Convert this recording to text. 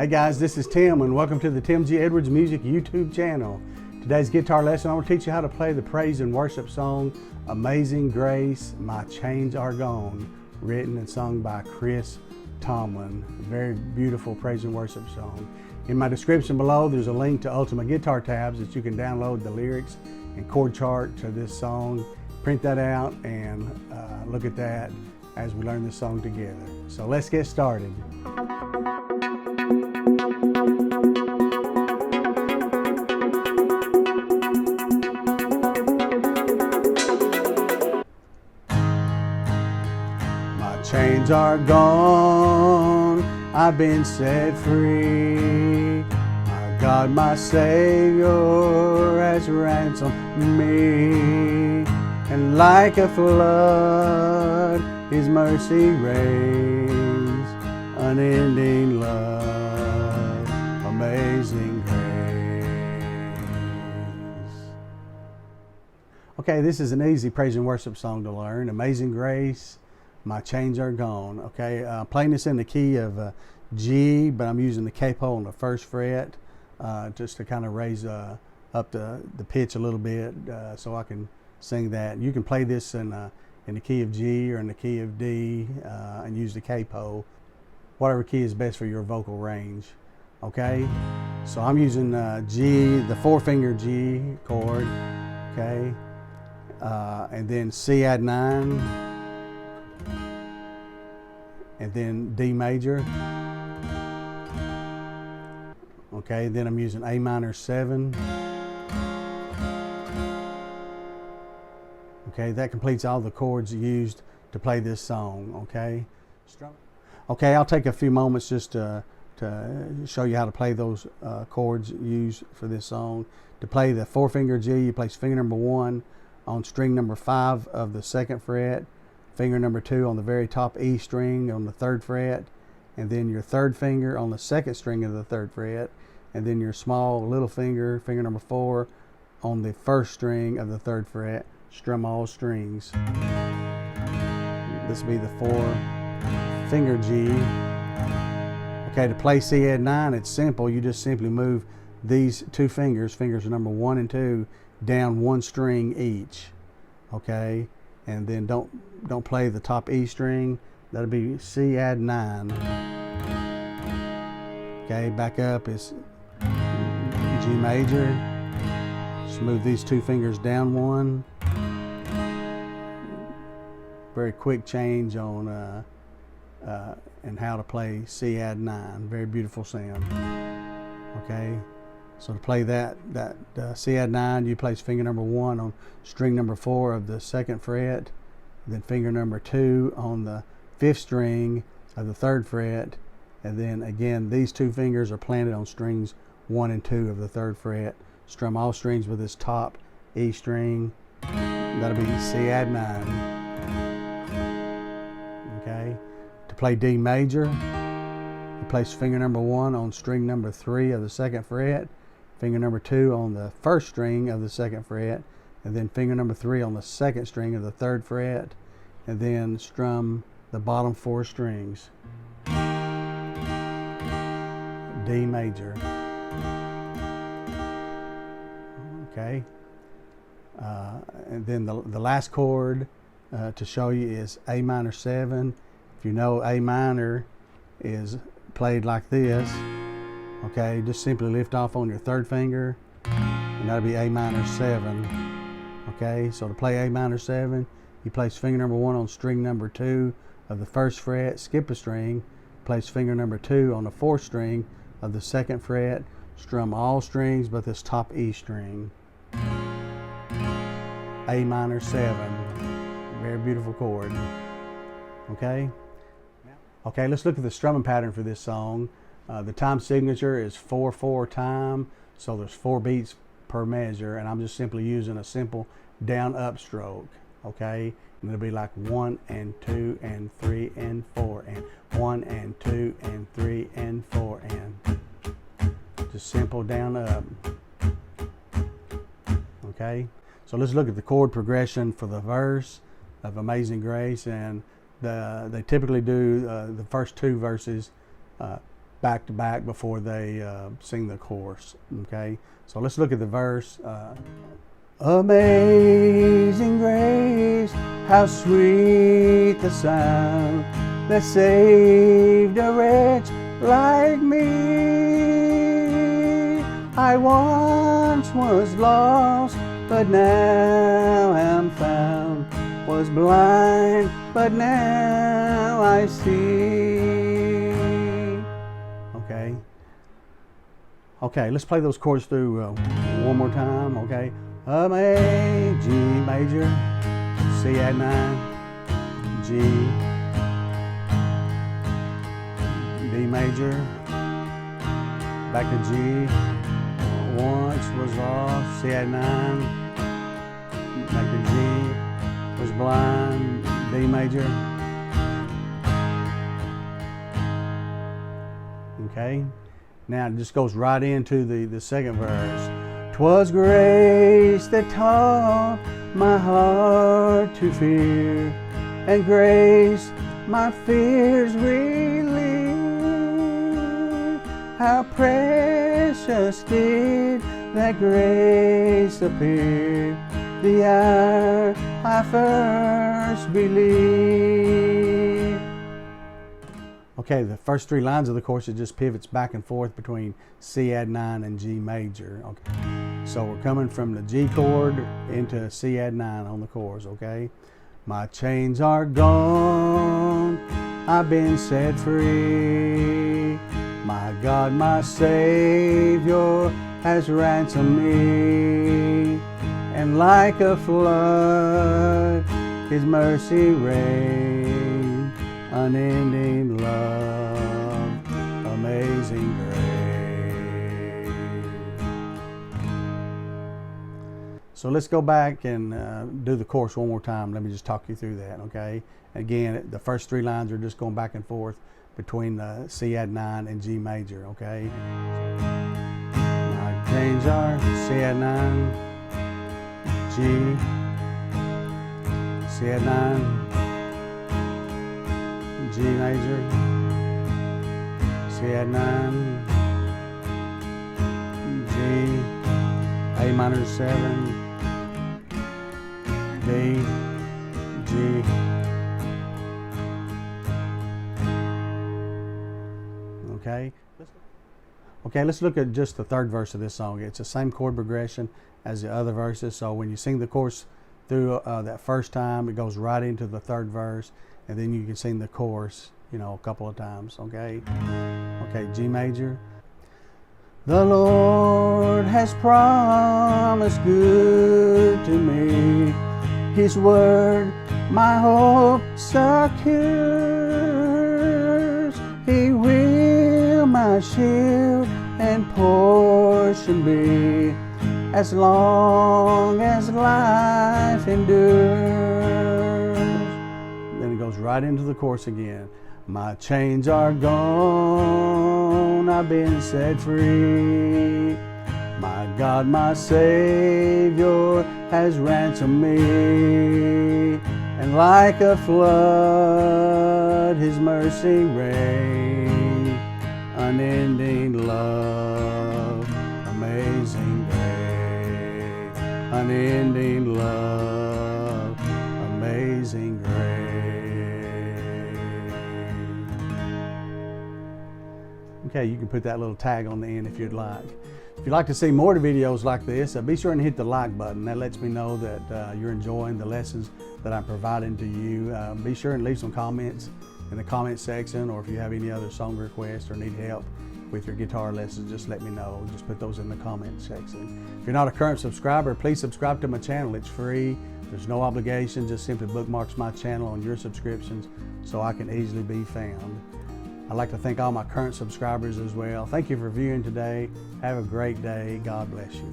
Hey guys, this is Tim and welcome to the Tim G. Edwards Music YouTube channel. Today's guitar lesson, I'm going to teach you how to play the praise and worship song, Amazing Grace, My Chains Are Gone, written and sung by Chris Tomlin. Very beautiful praise and worship song. In my description below, there's a link to Ultimate Guitar Tabs that you can download the lyrics and chord chart to this song. Print that out and look at that as we learn this song together. So let's get started. My chains are gone, I've been set free. My God, my Savior has ransomed me. And like a flood, His mercy reigns, unending love, amazing grace. Okay, this is an easy praise and worship song to learn. Amazing Grace, My Chains Are Gone. Okay, playing this in the key of G, but I'm using the capo on the first fret just to kind of raise up the pitch a little bit so I can sing that. You can play this in the key of G or in the key of D and use the capo, whatever key is best for your vocal range. Okay, so I'm using G, the 4-finger G chord, okay, and then C add 9, and then D major. Okay, then I'm using A minor 7. Okay, that completes all the chords used to play this song. Okay, okay, I'll take a few moments just to show you how to play those chords used for this song. To play the 4-finger G, you place finger number 1 on string number 5 of the 2nd fret, finger number 2 on the very top E string on the 3rd fret, and then your 3rd finger on the 2nd string of the 3rd fret, and then your small little finger, finger number 4, on the 1st string of the 3rd fret. Strum all strings. This will be the 4-finger G. Okay, to play C add 9, it's simple. You just simply move these two fingers, fingers number 1 and 2, down 1 string each. Okay, and then don't play the top E string. That'll be C add 9. Okay, back up is G major. Just move these two fingers down 1. Very quick change on and how to play C add 9. Very beautiful sound. Okay, so to play that C add 9, you place finger number 1 on string number 4 of the 2nd fret, then finger number 2 on the 5th string of the 3rd fret, and then again these two fingers are planted on strings 1 and 2 of the 3rd fret. Strum all strings with this top E string. That'll be C add 9. Okay, to play D major, you place finger number 1 on string number 3 of the 2nd fret, finger number 2 on the 1st string of the 2nd fret, and then finger number 3 on the 2nd string of the 3rd fret, and then strum the bottom 4 strings. D major. Okay, and then the last chord to show you is A minor 7. If you know A minor is played like this, okay, just simply lift off on your 3rd finger, and that'll be A minor 7. Okay, so to play A minor 7, you place finger number 1 on string number 2 of the 1st fret, skip a string, place finger number 2 on the 4th string of the 2nd fret, strum all strings but this top E string. A minor 7. Very beautiful chord. Okay? Okay, let's look at the strumming pattern for this song. The time signature is 4/4 time, so there's 4 beats per measure, and I'm just simply using a simple down up stroke. Okay? And it'll be like 1 and 2 and 3 and 4 and 1 and 2 and 3 and 4 and just simple down up. Okay? So let's look at the chord progression for the verse of Amazing Grace, and they typically do the first 2 verses back to back before they sing the chorus. Okay, so let's look at the verse. Amazing grace, how sweet the sound that saved a wretch like me. I once was lost, but now am found, was blind, but now I see. Okay, let's play those chords through one more time, okay? A, G major, C add 9, G, D major, back to G, once was lost, C add 9, back to G, was blind, D major. Okay, now it just goes right into the second verse. 'Twas grace that taught my heart to fear, and grace my fears relieved. How precious did that grace appear, the hour I first believed. Okay, the first three lines of the chorus, it just pivots back and forth between C add 9 and G major. Okay, so we're coming from the G chord into C add 9 on the chorus. Okay, my chains are gone, I've been set free. My God, my Savior has ransomed me, and like a flood, His mercy rained. Unending love, amazing grace. So let's go back and do the chorus one more time. Let me just talk you through that, okay? Again, the first three lines are just going back and forth between C add 9 and G major, okay? My chains are C add 9, G, C add 9, G major, C add 9, G, A minor 7, D, G. Okay, let's look at just the third verse of this song. It's the same chord progression as the other verses. So when you sing the chorus through that first time, it goes right into the third verse, and then you can sing the chorus, you know, a couple of times, okay? Okay, G major. The Lord has promised good to me. His word my hope secures. He will my shield and portion be, as long as life endures. Then it goes right into the chorus again. My chains are gone, I've been set free. My God, my Savior has ransomed me, and like a flood His mercy rained. Unending love, amazing grace. Unending love, amazing grace. Okay, you can put that little tag on the end if you'd like. If you'd like to see more videos like this, be sure and hit the like button. That lets me know that you're enjoying the lessons that I'm providing to you. Be sure and leave some comments in the comment section, or if you have any other song requests or need help with your guitar lessons, just let me know. Just put those in the comment section. If you're not a current subscriber, please subscribe to my channel. It's free. There's no obligation. Just simply bookmarks my channel on your subscriptions so I can easily be found. I'd like to thank all my current subscribers as well. Thank you for viewing today. Have a great day. God bless you.